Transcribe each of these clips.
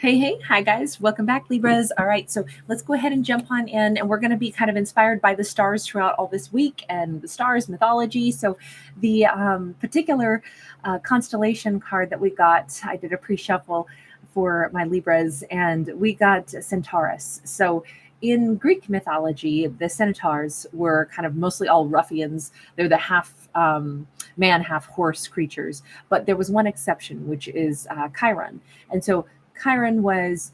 Hey, hi guys, welcome back, Libras. All right, so let's go ahead and jump on in, and we're going to be kind of inspired by the stars throughout all this week and the stars mythology. So, the particular constellation card that we got, I did a pre shuffle for my Libras, and we got Centaurus. So, in Greek mythology, the centaurs were kind of mostly all ruffians. They're the half man, half horse creatures. But there was one exception, which is Chiron. And so Chiron was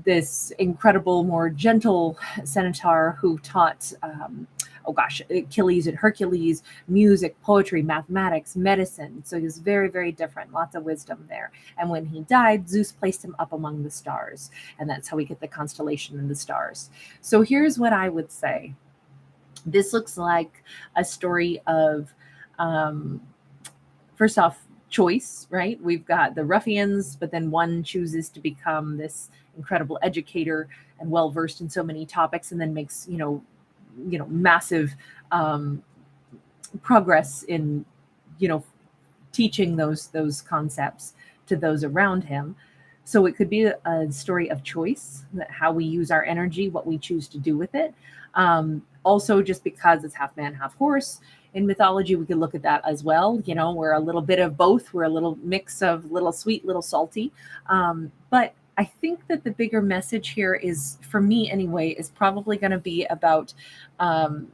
this incredible, more gentle centaur who taught, Achilles and Hercules music, poetry, mathematics, medicine. So he was very, very different, lots of wisdom there. And when he died, Zeus placed him up among the stars. And that's how we get the constellation and the stars. So here's what I would say this looks like a story of, um, first off, choice, right? We've got the ruffians, but then one chooses to become this incredible educator and well versed in so many topics, and then makes massive um, progress in you know teaching those concepts to those around him. So it could be a story of choice, that how we use our energy, what we choose to do with it. Also, just because it's half man, half horse, in mythology, we could look at that as well. We're a little bit of both. We're a little mix of little sweet, little salty. But I think that the bigger message here is, for me anyway, is probably going to be about um,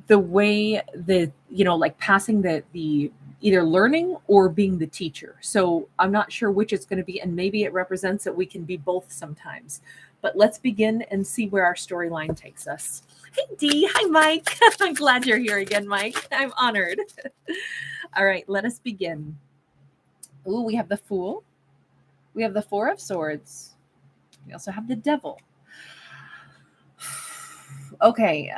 the way that like passing the either learning or being the teacher. So I'm not sure which it's going to be, and maybe it represents that we can be both sometimes. But let's begin and see where our storyline takes us. Hey Dee, hi Mike. I'm glad you're here again, Mike. I'm honored. All right, let us begin. Ooh, we have the Fool. We have the Four of Swords. We also have the Devil. Okay,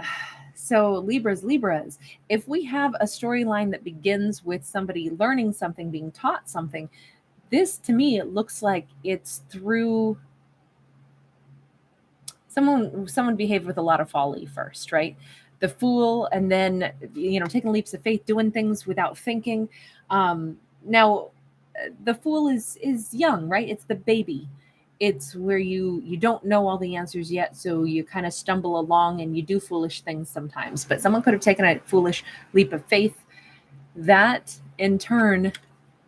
so Libras, if we have a storyline that begins with somebody learning something, being taught something, this to me, it looks like it's through someone behaved with a lot of folly first, right? The Fool, and then taking leaps of faith, doing things without thinking. Now, the Fool is young, right? It's the baby. It's where you don't know all the answers yet, so you kind of stumble along and you do foolish things sometimes. But someone could have taken a foolish leap of faith. That in turn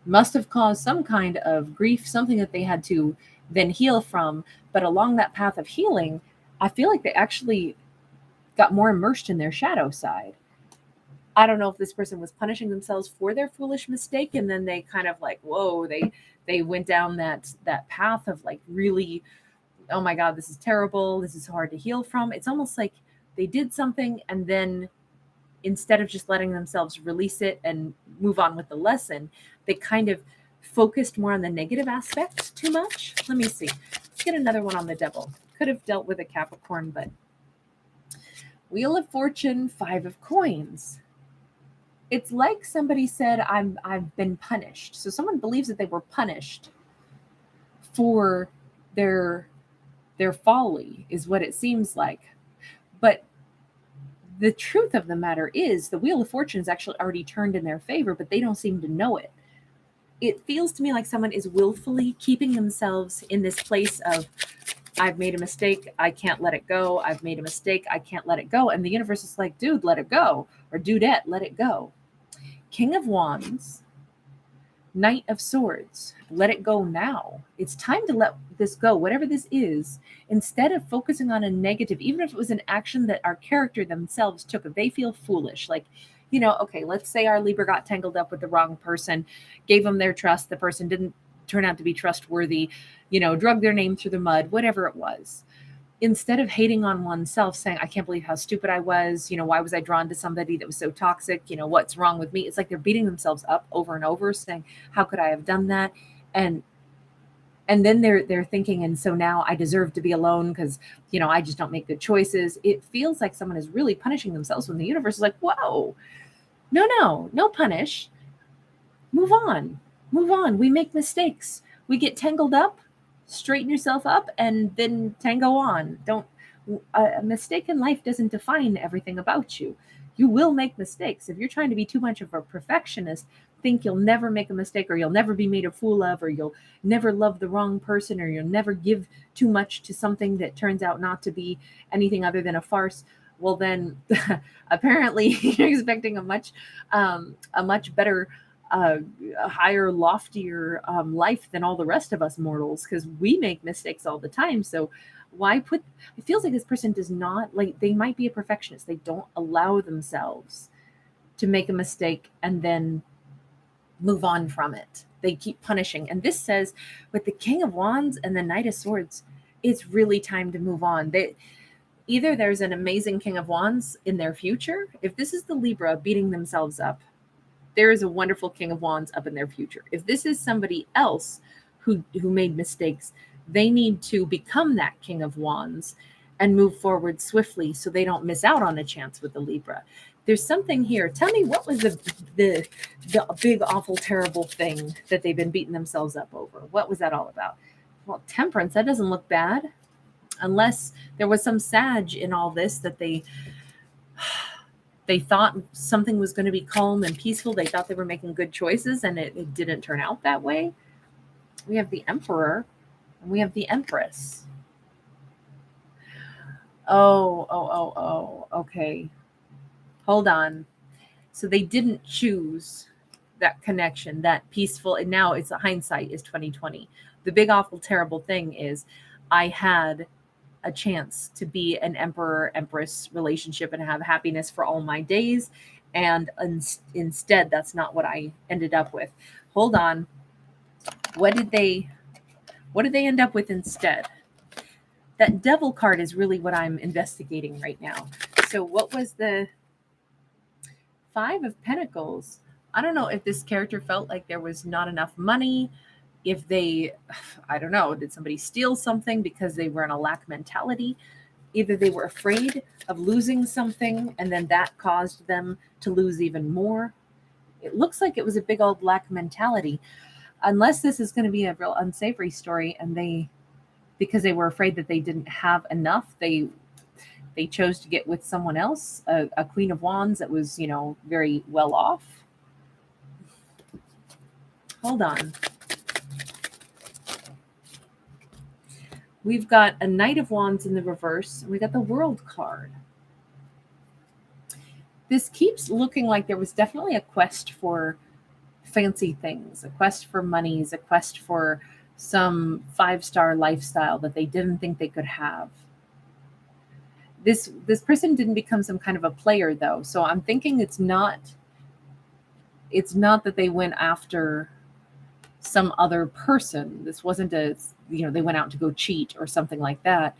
must have caused some kind of grief, something that they had to then heal from. But along that path of healing, I feel like they actually got more immersed in their shadow side. I don't know if this person was punishing themselves for their foolish mistake, and then they kind of like, whoa, they went down that path of like, really, oh my god, this is terrible, this is hard to heal from. It's almost like they did something, and then instead of just letting themselves release it and move on with the lesson, they kind of focused more on the negative aspect too much. Let me see. Let's get another one on the Devil. Could have dealt with a Capricorn, but Wheel of Fortune, Five of Coins. It's like somebody said, I've been punished. So someone believes that they were punished for their folly, is what it seems like. But the truth of the matter is, the Wheel of Fortune is actually already turned in their favor, but they don't seem to know it. It feels to me like someone is willfully keeping themselves in this place of, I've made a mistake, I can't let it go. I've made a mistake, I can't let it go. And the universe is like, dude, let it go. Or dudette, let it go. King of Wands, Knight of Swords, let it go now. It's time to let this go, whatever this is, instead of focusing on a negative, even if it was an action that our character themselves took, if they feel foolish, like, okay, let's say our Libra got tangled up with the wrong person, gave them their trust, the person didn't turn out to be trustworthy, drug their name through the mud, whatever it was. Instead of hating on oneself, saying, I can't believe how stupid I was, why was I drawn to somebody that was so toxic, what's wrong with me? It's like they're beating themselves up over and over, saying, how could I have done that? And then they're thinking, and so now I deserve to be alone because I just don't make good choices. It feels like someone is really punishing themselves, when the universe is like, whoa, no punish, move on. We make mistakes, we get tangled up, straighten yourself up, and then tango on. Don't A mistake in life doesn't define everything about you. You will make mistakes. If you're trying to be too much of a perfectionist, think you'll never make a mistake, or you'll never be made a fool of, or you'll never love the wrong person, or you'll never give too much to something that turns out not to be anything other than a farce, well then apparently you're expecting a much better, uh, a higher, loftier life than all the rest of us mortals, because we make mistakes all the time. So why put, it feels like this person does not, like, they might be a perfectionist, they don't allow themselves to make a mistake and then move on from it. They keep punishing. And this says, with the King of Wands and the Knight of Swords, it's really time to move on. Either there's an amazing King of Wands in their future. If this is the Libra beating themselves up, there is a wonderful King of Wands up in their future. If this is somebody else who made mistakes, they need to become that King of Wands and move forward swiftly so they don't miss out on a chance with the Libra. There's something here. Tell me, what was the big, awful, terrible thing that they've been beating themselves up over? What was that all about? Well, Temperance, that doesn't look bad. Unless there was some Sag in all this, that they thought something was going to be calm and peaceful. They thought they were making good choices, and it didn't turn out that way. We have the Emperor, and we have the Empress. Oh, okay. Hold on. So they didn't choose that connection, that peaceful, and now it's, a hindsight is 2020. The big, awful, terrible thing is, I had a chance to be an emperor-empress relationship and have happiness for all my days, and instead that's not what I ended up with. Hold on. What did they end up with instead? That Devil card is really what I'm investigating right now. So what was the Five of Pentacles? I don't know if this character felt like there was not enough money, if they, I don't know, did somebody steal something because they were in a lack mentality? Either they were afraid of losing something and then that caused them to lose even more. It looks like it was a big old lack mentality. Unless this is going to be a real unsavory story, and because they were afraid that they didn't have enough, they chose to get with someone else, a Queen of Wands that was, very well off. Hold on. We've got a Knight of Wands in the reverse, and we got the World card. This keeps looking like there was definitely a quest for fancy things, a quest for monies, a quest for some 5-star lifestyle that they didn't think they could have. This person didn't become some kind of a player, though, so I'm thinking it's not that they went after some other person. This wasn't they went out to go cheat or something like that.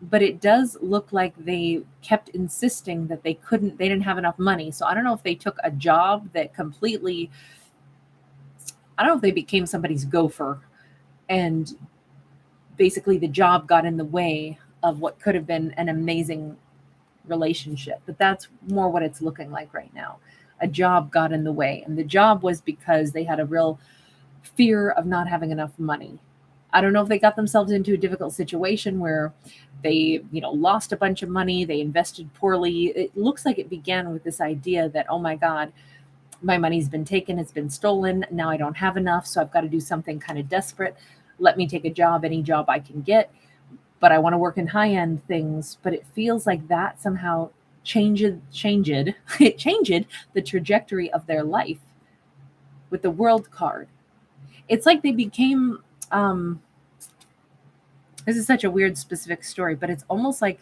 But it does look like they kept insisting that they didn't have enough money. So I don't know if they took a job that completely, I don't know if they became somebody's gopher, and basically the job got in the way of what could have been an amazing relationship. But that's more what it's looking like right now. A job got in the way, and the job was because they had a real fear of not having enough money. I don't know if they got themselves into a difficult situation where they, lost a bunch of money, they invested poorly. It looks like it began with this idea that, oh my God, my money's been taken, it's been stolen, now I don't have enough, so I've got to do something kind of desperate. Let me take a job, any job I can get, but I want to work in high-end things. But it feels like that somehow changed the trajectory of their life with the World card. It's like they became, this is such a weird specific story, but it's almost like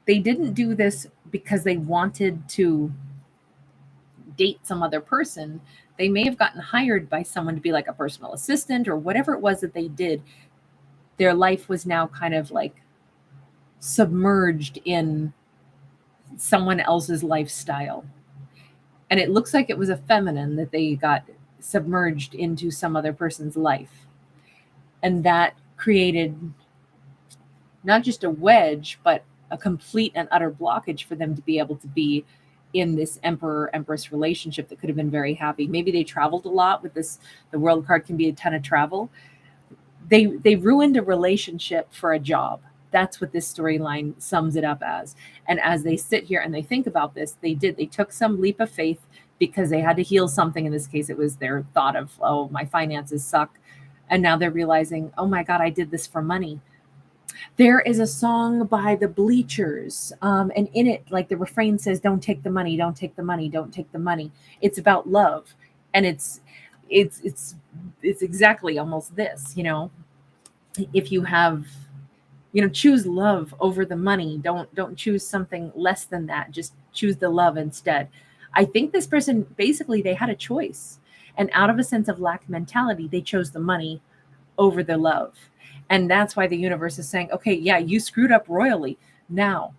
they didn't do this because they wanted to date some other person. They may have gotten hired by someone to be like a personal assistant or whatever it was that they did. Their life was now kind of like submerged in someone else's lifestyle. And it looks like it was a feminine that they got submerged into some other person's life. And that created not just a wedge, but a complete and utter blockage for them to be able to be in this emperor-empress relationship that could have been very happy. Maybe they traveled a lot with this. The World card can be a ton of travel. They ruined a relationship for a job. That's what this storyline sums it up as. And as they sit here and they think about this, they took some leap of faith because they had to heal something. In this case, it was their thought of, oh, my finances suck. And now they're realizing, oh my God, I did this for money. There is a song by the Bleachers, and in it, like the refrain says, "Don't take the money, don't take the money, don't take the money." It's about love, and it's it's it's exactly almost this. If you have, choose love over the money. Don't choose something less than that. Just choose the love instead. I think this person basically they had a choice, and out of a sense of lack mentality, they chose the money over the love. And that's why the universe is saying, okay, yeah, you screwed up royally. Now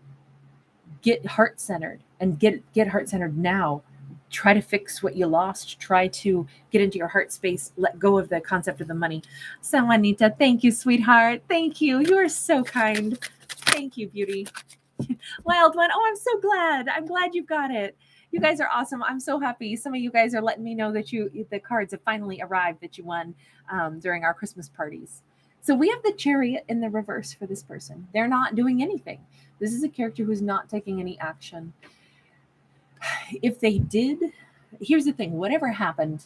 get heart centered and get heart centered now. Try to fix what you lost. Try to get into your heart space. Let go of the concept of the money. So, Anita, thank you, sweetheart. Thank you. You are so kind. Thank you, beauty. Wild one. Oh, I'm so glad. I'm glad you got it. You guys are awesome. I'm so happy. Some of you guys are letting me know that the cards have finally arrived that you won during our Christmas parties. So we have the Chariot in the reverse for this person. They're not doing anything. This is a character who's not taking any action. If they did, here's the thing, whatever happened,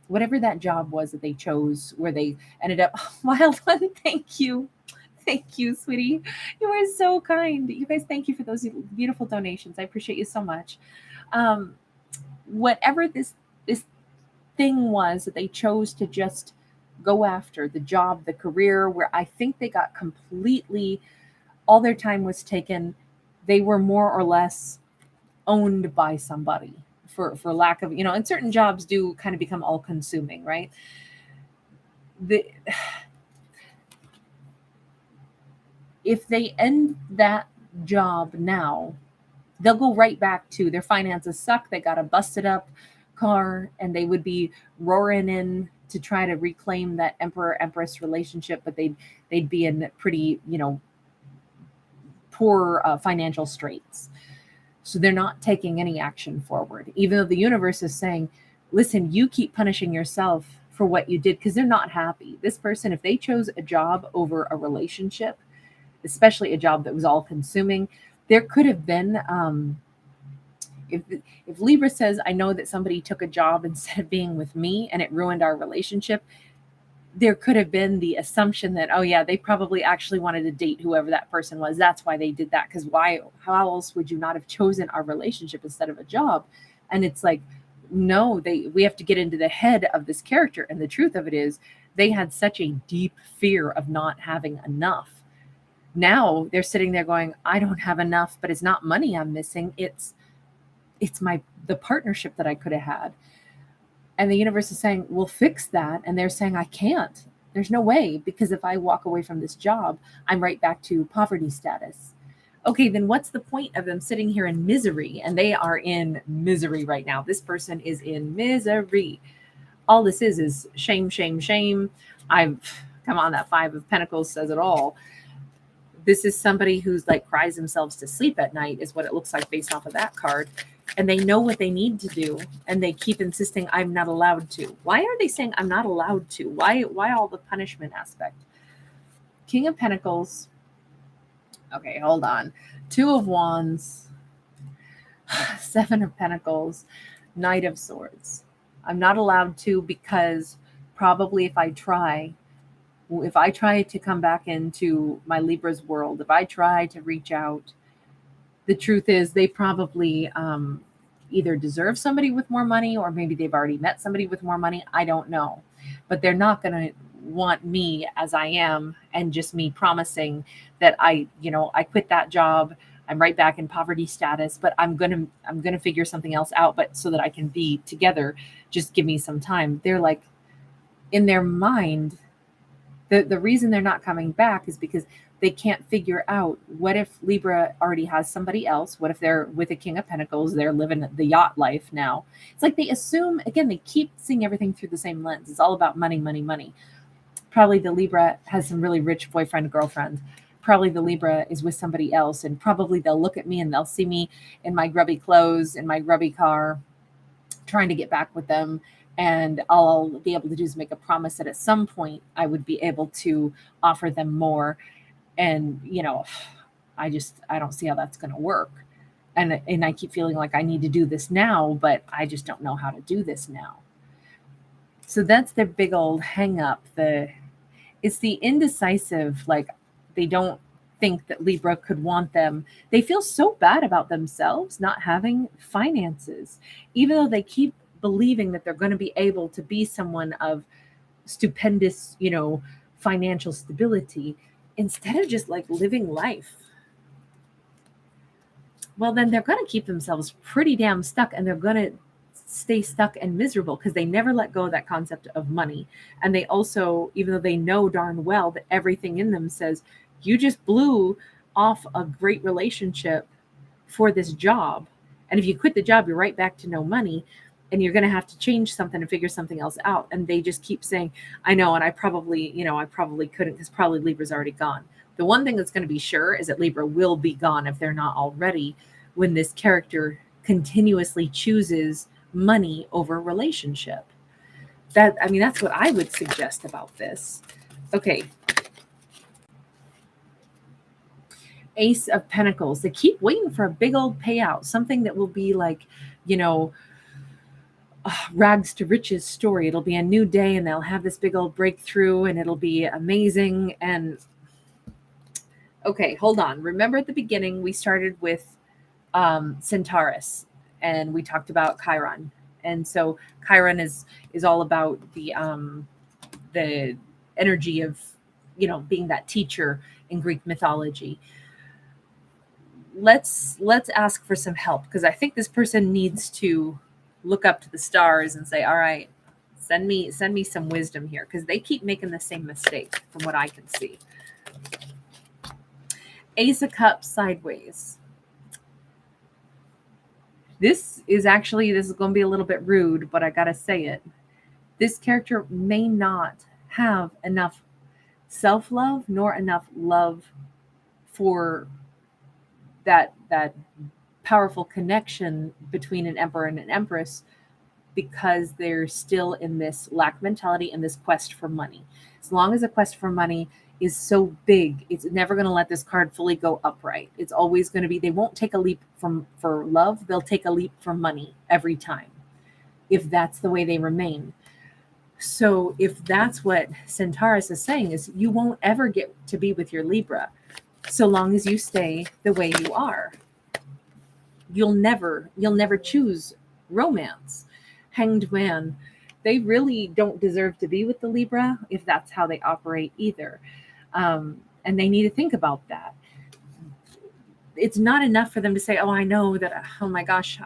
whatever that job was that they chose, where they ended up, Wild one, thank you. Thank you, sweetie. You are so kind. You guys, thank you for those beautiful donations. I appreciate you so much. Whatever this thing was that they chose to just go after, the job, the career, where I think they got completely, all their time was taken. They were more or less owned by somebody for lack of, and certain jobs do kind of become all consuming, right? If they end that job now, they'll go right back to their finances suck. They got a busted up car, and they would be roaring in to try to reclaim that emperor empress relationship, but they'd be in pretty poor financial straits. So they're not taking any action forward, even though the universe is saying, listen, you keep punishing yourself for what you did, because they're not happy. This person, if they chose a job over a relationship, especially a job that was all consuming, there could have been, if Libra says, I know that somebody took a job instead of being with me and it ruined our relationship, there could have been the assumption that, oh yeah, they probably actually wanted to date whoever that person was. That's why they did that. Because how else would you not have chosen our relationship instead of a job? And it's like, no, we have to get into the head of this character. And the truth of it is, they had such a deep fear of not having enough. Now they're sitting there going, I don't have enough, but it's not money I'm missing. It's the partnership that I could have had. And the universe is saying, we'll fix that. And they're saying, I can't. There's no way, because if I walk away from this job, I'm right back to poverty status. Okay, then what's the point of them sitting here in misery? And they are in misery right now. This person is in misery. All this is shame, shame, shame. Come on, that Five of Pentacles says it all. This is somebody who's like cries themselves to sleep at night, is what it looks like based off of that card. And they know what they need to do, and they keep insisting, I'm not allowed to. Why are they saying I'm not allowed to? Why all the punishment aspect? King of Pentacles. Okay, hold on. Two of Wands. Seven of Pentacles. Knight of Swords. I'm not allowed to, because probably if I try to come back into my Libra's world, if I try to reach out, the truth is they probably either deserve somebody with more money, or maybe they've already met somebody with more money. I don't know. But they're not going to want me as I am, and just me promising that I quit that job, I'm right back in poverty status, but I'm going to figure something else out, but so that I can be together, just give me some time. They're like, in their mind, the reason they're not coming back is because they can't figure out, what if Libra already has somebody else? What if they're with a King of Pentacles? They're living the yacht life now. It's like they assume, again, they keep seeing everything through the same lens. It's all about money, money, money. Probably the Libra has some really rich boyfriend, girlfriend. Probably the Libra is with somebody else, and probably they'll look at me and they'll see me in my grubby clothes, in my grubby car, trying to get back with them. And all I'll be able to do is make a promise that at some point I would be able to offer them more. And, I don't see how that's going to work. And I keep feeling like I need to do this now, but I just don't know how to do this now. So that's their big old hang up. It's the indecisive, like they don't think that Libra could want them. They feel so bad about themselves not having finances, even though they keep believing that they're going to be able to be someone of stupendous, financial stability instead of just like living life. Well, then they're going to keep themselves pretty damn stuck, and they're going to stay stuck and miserable because they never let go of that concept of money. And they also, even though they know darn well that everything in them says, you just blew off a great relationship for this job. And if you quit the job, you're right back to no money, and you're going to have to change something and figure something else out. And they just keep saying, I know, and I probably couldn't, because probably Libra's already gone. The one thing that's going to be sure is that Libra will be gone if they're not already, when this character continuously chooses money over relationship. That's what I would suggest about this. Okay. Ace of Pentacles. They keep waiting for a big old payout, something that will be like, rags to riches story. It'll be a new day and they'll have this big old breakthrough and it'll be amazing. And okay, hold on. Remember at the beginning, we started with Centaurus and we talked about Chiron. And so Chiron is all about the energy of, being that teacher in Greek mythology. Let's ask for some help, because I think this person needs to look up to the stars and say, all right, send me some wisdom here, because they keep making the same mistake from what I can see. Ace of Cups sideways. This is going to be a little bit rude, but I gotta say it. This character may not have enough self-love nor enough love for that powerful connection between an emperor and an empress, because they're still in this lack mentality and this quest for money. As long as the quest for money is so big, it's never going to let this card fully go upright. It's always going to be, they won't take a leap for love, they'll take a leap for money every time, if that's the way they remain. So if that's what Centaurus is saying, is you won't ever get to be with your Libra so long as you stay the way you are. You'll never choose romance. Hanged Man, they really don't deserve to be with the Libra if that's how they operate either. And they need to think about that. It's not enough for them to say, oh, I know that, oh my gosh,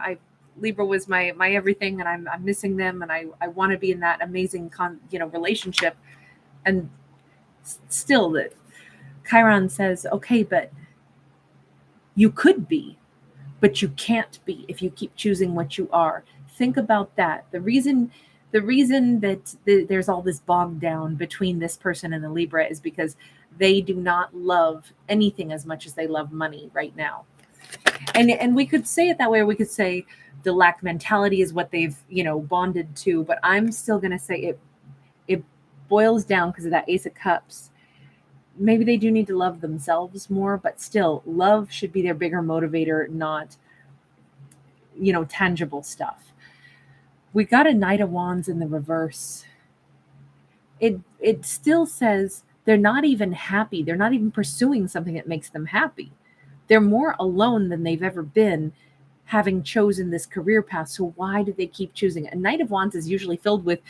Libra was my everything, and I'm missing them, and I want to be in that amazing relationship. And still, that Chiron says, okay, but you could be, but you can't be if you keep choosing what you are. Think about that. The reason that there's all this bogged down between this person and the Libra is because they do not love anything as much as they love money right now. And we could say it that way, or we could say the lack mentality is what they've bonded to. But I'm still going to say it boils down, because of that Ace of Cups. Maybe they do need to love themselves more, but still, love should be their bigger motivator, not tangible stuff. We got a Knight of Wands in the reverse. It still says they're not even happy. They're not even pursuing something that makes them happy. They're more alone than they've ever been, having chosen this career path. So why do they keep choosing it? A Knight of Wands is usually filled with,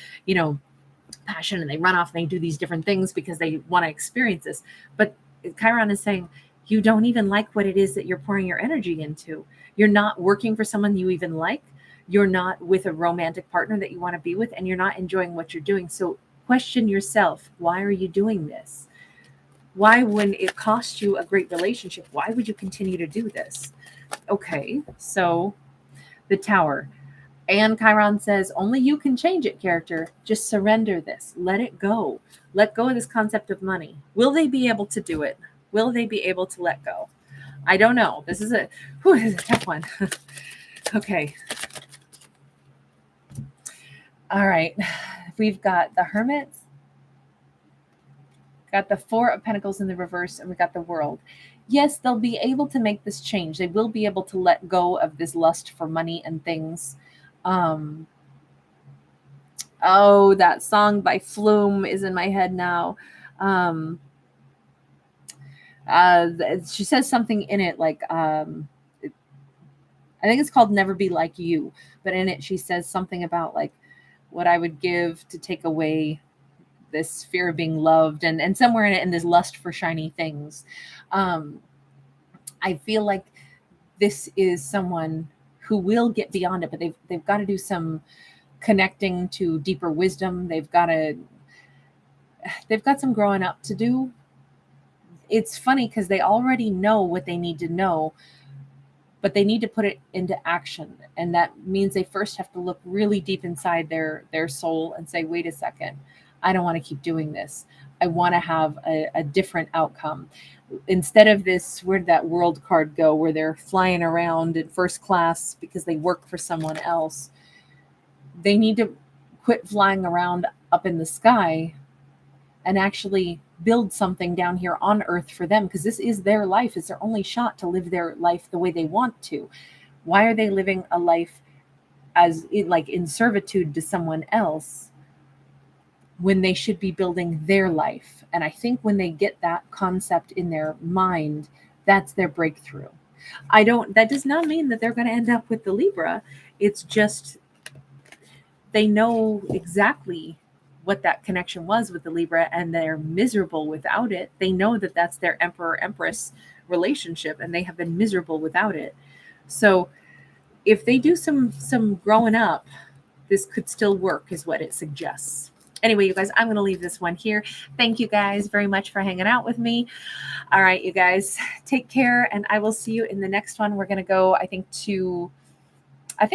passion, and they run off and they do these different things because they want to experience this. But Chiron is saying, you don't even like what it is that you're pouring your energy into. You're not working for someone you even like. You're not with a romantic partner that you want to be with, and you're not enjoying what you're doing. So question yourself, why are you doing this? Why, when it costs you a great relationship, why would you continue to do this? Okay, so the Tower. And Chiron says, only you can change it, character. Just surrender this. Let it go. Let go of this concept of money. Will they be able to do it? Will they be able to let go? I don't know. This is a tough one. Okay. All right. We've got the Hermit. got the Four of Pentacles in the reverse, and we got the World. Yes, they'll be able to make this change. They will be able to let go of this lust for money and things. Oh, that song by Flume is in my head now. Um, she says something in it like, I think it's called Never Be Like You, but in it she says something about like what I would give to take away this fear of being loved, and somewhere in it, in this lust for shiny things. I feel like this is someone who will get beyond it, but they've got to do some connecting to deeper wisdom. They've got some growing up to do. It's funny because they already know what they need to know, but they need to put it into action, and that means they first have to look really deep inside their soul and say, wait a second, I don't want to keep doing this. I want to have a different outcome. Instead of this, where did that World card go, where they're flying around in first class because they work for someone else? They need to quit flying around up in the sky and actually build something down here on earth for them, because this is their life. It's their only shot to live their life the way they want to. Why are they living a life as like in servitude to someone else when they should be building their life? And I think when they get that concept in their mind, that's their breakthrough. That does not mean that they're going to end up with the Libra. It's just they know exactly what that connection was with the Libra, and they're miserable without it. They know that that's their Emperor Empress relationship, and they have been miserable without it. So if they do some growing up, this could still work, is what it suggests. Anyway, you guys, I'm going to leave this one here. Thank you guys very much for hanging out with me. All right, you guys, take care, and I will see you in the next one. We're going to go, I think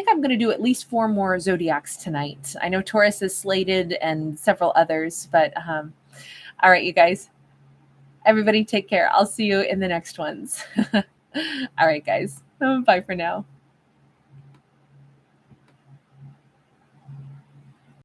I'm going to do at least 4 more zodiacs tonight. I know Taurus is slated and several others, but all right, you guys, everybody take care. I'll see you in the next ones. All right, guys, bye for now.